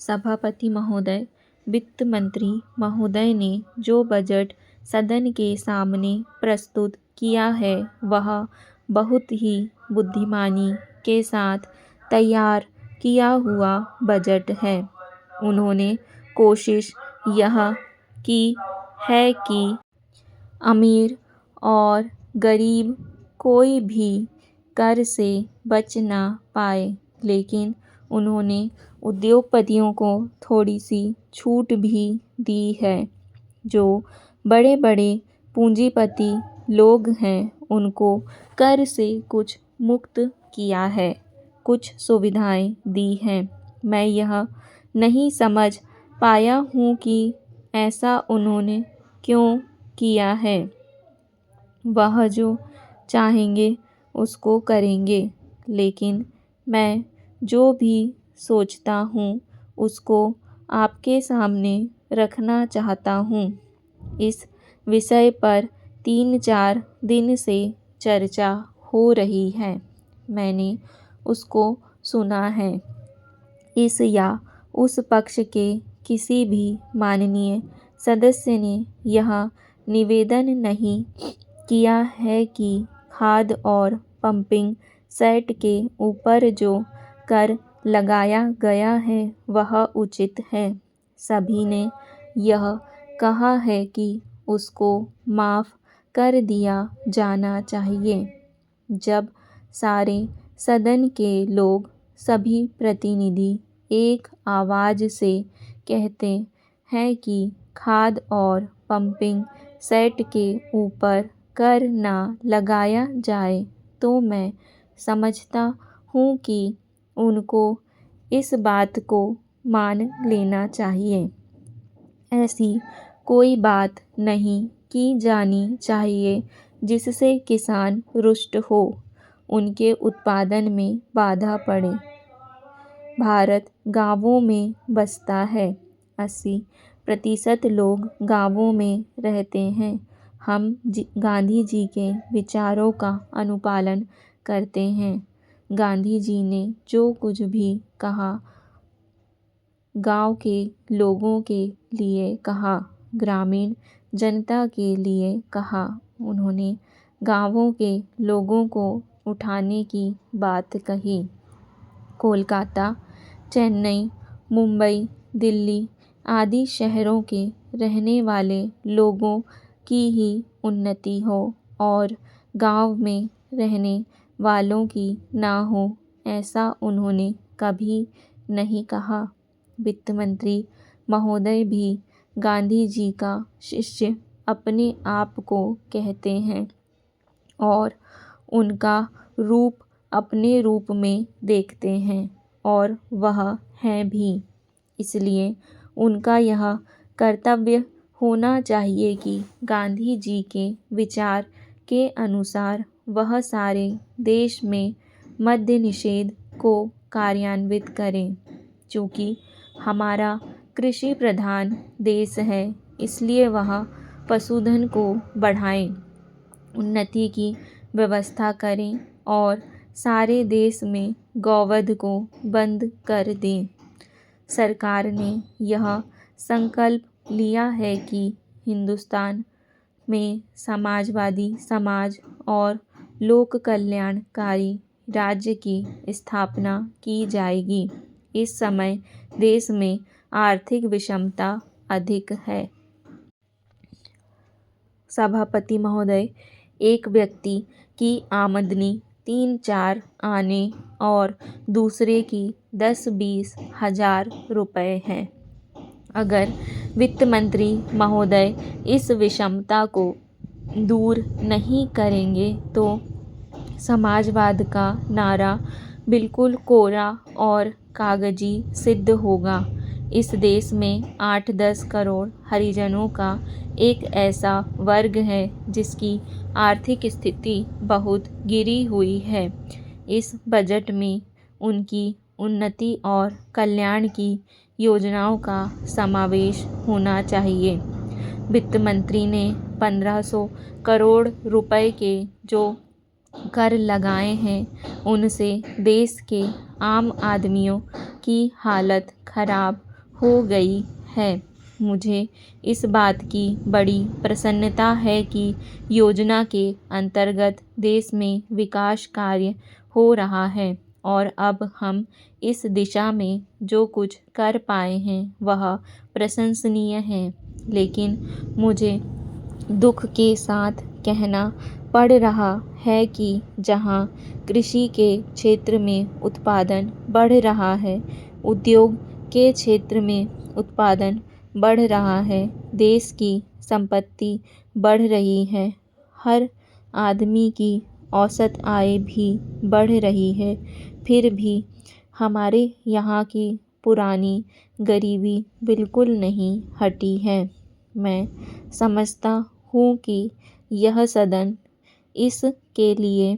सभापति महोदय, वित्त मंत्री महोदय ने जो बजट सदन के सामने प्रस्तुत किया है वह बहुत ही बुद्धिमानी के साथ तैयार किया हुआ बजट है। उन्होंने कोशिश यह की है कि अमीर और गरीब कोई भी कर से बच ना पाए, लेकिन उन्होंने उद्योगपतियों को थोड़ी सी छूट भी दी है। जो बड़े बड़े पूंजीपति लोग हैं उनको कर से कुछ मुक्त किया है, कुछ सुविधाएं दी हैं। मैं यह नहीं समझ पाया हूँ कि ऐसा उन्होंने क्यों किया है। वह जो चाहेंगे उसको करेंगे, लेकिन मैं जो भी सोचता हूँ उसको आपके सामने रखना चाहता हूँ। इस विषय पर 3-4 दिन से चर्चा हो रही है। मैंने उसको सुना है। इस या उस पक्ष के किसी भी माननीय सदस्य ने यह निवेदन नहीं किया है कि खाद और पंपिंग सेट के ऊपर जो कर लगाया गया है वह उचित है। सभी ने यह कहा है कि उसको माफ़ कर दिया जाना चाहिए। जब सारे सदन के लोग, सभी प्रतिनिधि एक आवाज़ से कहते हैं कि खाद और पंपिंग सेट के ऊपर कर ना लगाया जाए, तो मैं समझता हूँ कि उनको इस बात को मान लेना चाहिए। ऐसी कोई बात नहीं की जानी चाहिए जिससे किसान रुष्ट हो, उनके उत्पादन में बाधा पड़े। भारत गाँवों में बसता है। 80% लोग गाँवों में रहते हैं। हम गांधी जी के विचारों का अनुपालन करते हैं। गांधी जी ने जो कुछ भी कहा गांव के लोगों के लिए कहा, ग्रामीण जनता के लिए कहा। उन्होंने गांवों के लोगों को उठाने की बात कही। कोलकाता, चेन्नई, मुंबई, दिल्ली आदि शहरों के रहने वाले लोगों की ही उन्नति हो और गांव में रहने वालों की ना हो, ऐसा उन्होंने कभी नहीं कहा। वित्त मंत्री महोदय भी गांधी जी का शिष्य अपने आप को कहते हैं और उनका रूप अपने रूप में देखते हैं, और वह हैं भी। इसलिए उनका यह कर्तव्य होना चाहिए कि गांधी जी के विचार के अनुसार वह सारे देश में मद्य निषेध को कार्यान्वित करें। चूँकि हमारा कृषि प्रधान देश है, इसलिए वह पशुधन को बढ़ाएं, उन्नति की व्यवस्था करें और सारे देश में गौवध को बंद कर दें। सरकार ने यह संकल्प लिया है कि हिंदुस्तान में समाजवादी समाज और लोक कल्याणकारी राज्य की स्थापना की जाएगी। इस समय देश में आर्थिक विषमता अधिक है। सभापति महोदय, एक व्यक्ति की आमदनी 3-4 आने और दूसरे की 10-20 हजार रुपए है। अगर वित्त मंत्री महोदय इस विषमता को दूर नहीं करेंगे तो समाजवाद का नारा बिल्कुल कोरा और कागजी सिद्ध होगा। इस देश में 8-10 करोड़ हरिजनों का एक ऐसा वर्ग है जिसकी आर्थिक स्थिति बहुत गिरी हुई है। इस बजट में उनकी उन्नति और कल्याण की योजनाओं का समावेश होना चाहिए। वित्त मंत्री ने 1500 करोड़ रुपए के जो कर लगाए हैं उनसे देश के आम आदमियों की हालत खराब हो गई है। मुझे इस बात की बड़ी प्रसन्नता है कि योजना के अंतर्गत देश में विकास कार्य हो रहा है और अब हम इस दिशा में जो कुछ कर पाए हैं वह प्रशंसनीय है। लेकिन मुझे दुख के साथ कहना पड़ रहा है कि जहां कृषि के क्षेत्र में उत्पादन बढ़ रहा है, उद्योग के क्षेत्र में उत्पादन बढ़ रहा है, देश की संपत्ति बढ़ रही है, हर आदमी की औसत आय भी बढ़ रही है, फिर भी हमारे यहाँ की पुरानी गरीबी बिल्कुल नहीं हटी है। मैं समझता हूँ कि यह सदन इसके लिए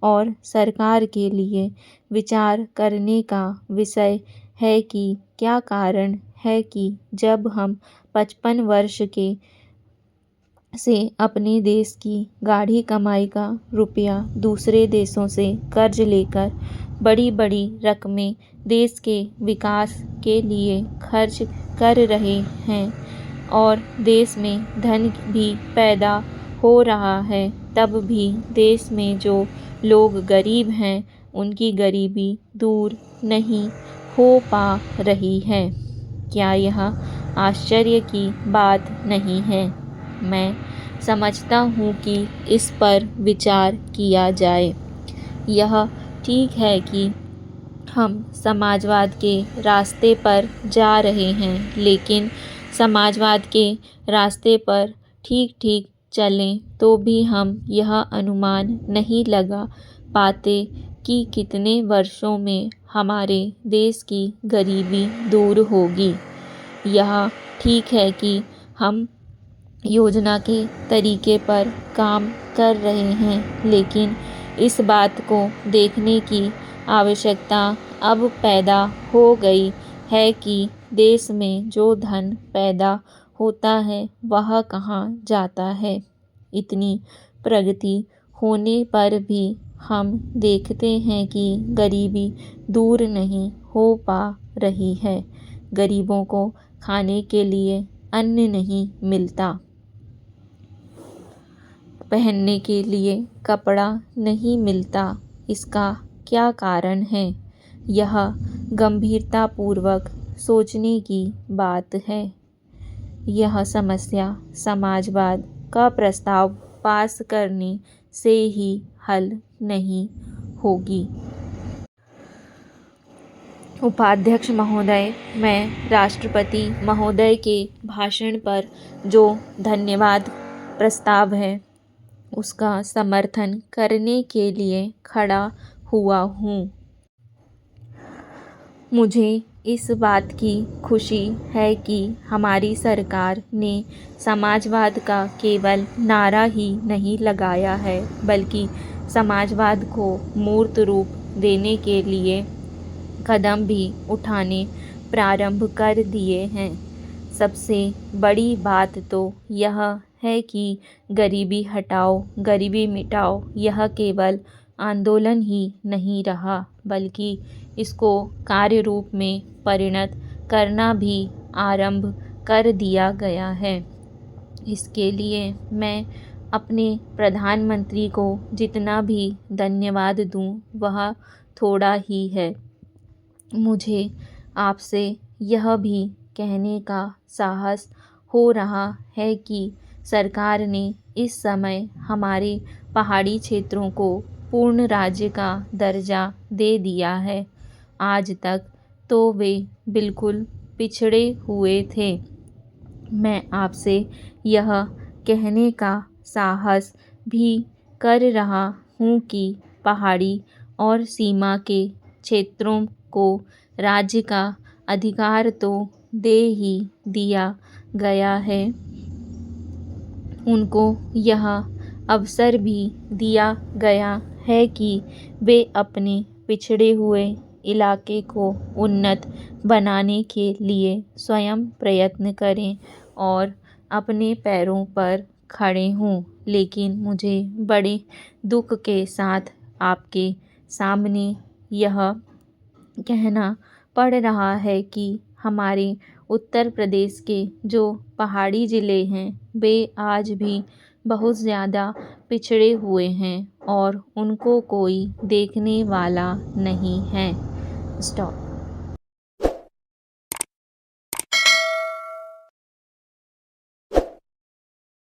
और सरकार के लिए विचार करने का विषय है कि क्या कारण है कि जब हम 55 वर्ष के से अपने देश की गाढ़ी कमाई का रुपया दूसरे देशों से कर्ज लेकर बड़ी बड़ी रकमें देश के विकास के लिए खर्च कर रहे हैं और देश में धन भी पैदा हो रहा है, तब भी देश में जो लोग गरीब हैं उनकी गरीबी दूर नहीं हो पा रही है। क्या यह आश्चर्य की बात नहीं है? मैं समझता हूँ कि इस पर विचार किया जाए। यह ठीक है कि हम समाजवाद के रास्ते पर जा रहे हैं, लेकिन समाजवाद के रास्ते पर ठीक ठीक चलें तो भी हम यह अनुमान नहीं लगा पाते कि कितने वर्षों में हमारे देश की गरीबी दूर होगी। यह ठीक है कि हम योजना के तरीके पर काम कर रहे हैं, लेकिन इस बात को देखने की आवश्यकता अब पैदा हो गई है कि देश में जो धन पैदा होता है वह कहाँ जाता है। इतनी प्रगति होने पर भी हम देखते हैं कि गरीबी दूर नहीं हो पा रही है। गरीबों को खाने के लिए अन्न नहीं मिलता, पहनने के लिए कपड़ा नहीं मिलता। इसका क्या कारण है? यह गंभीरतापूर्वक सोचने की बात है। यह समस्या समाजवाद का प्रस्ताव पास करने से ही हल नहीं होगी। उपाध्यक्ष महोदय, मैं राष्ट्रपति महोदय के भाषण पर जो धन्यवाद प्रस्ताव है उसका समर्थन करने के लिए खड़ा हुआ हूँ। मुझे इस बात की खुशी है कि हमारी सरकार ने समाजवाद का केवल नारा ही नहीं लगाया है, बल्कि समाजवाद को मूर्त रूप देने के लिए कदम भी उठाने प्रारंभ कर दिए हैं। सबसे बड़ी बात तो यह है कि गरीबी हटाओ, गरीबी मिटाओ यह केवल आंदोलन ही नहीं रहा, बल्कि इसको कार्य रूप में परिणत करना भी आरंभ कर दिया गया है। इसके लिए मैं अपने प्रधानमंत्री को जितना भी धन्यवाद दूं वह थोड़ा ही है। मुझे आपसे यह भी कहने का साहस हो रहा है कि सरकार ने इस समय हमारे पहाड़ी क्षेत्रों को पूर्ण राज्य का दर्जा दे दिया है। आज तक तो वे बिल्कुल पिछड़े हुए थे। मैं आपसे यह कहने का साहस भी कर रहा हूँ कि पहाड़ी और सीमा के क्षेत्रों को राज्य का अधिकार तो दे ही दिया गया है, उनको यह अवसर भी दिया गया है कि वे अपने पिछड़े हुए इलाके को उन्नत बनाने के लिए स्वयं प्रयत्न करें और अपने पैरों पर खड़े हों। लेकिन मुझे बड़े दुख के साथ आपके सामने यह कहना पड़ रहा है कि हमारे उत्तर प्रदेश के जो पहाड़ी ज़िले हैं वे आज भी बहुत ज़्यादा पिछड़े हुए हैं और उनको कोई देखने वाला नहीं है। स्टॉप।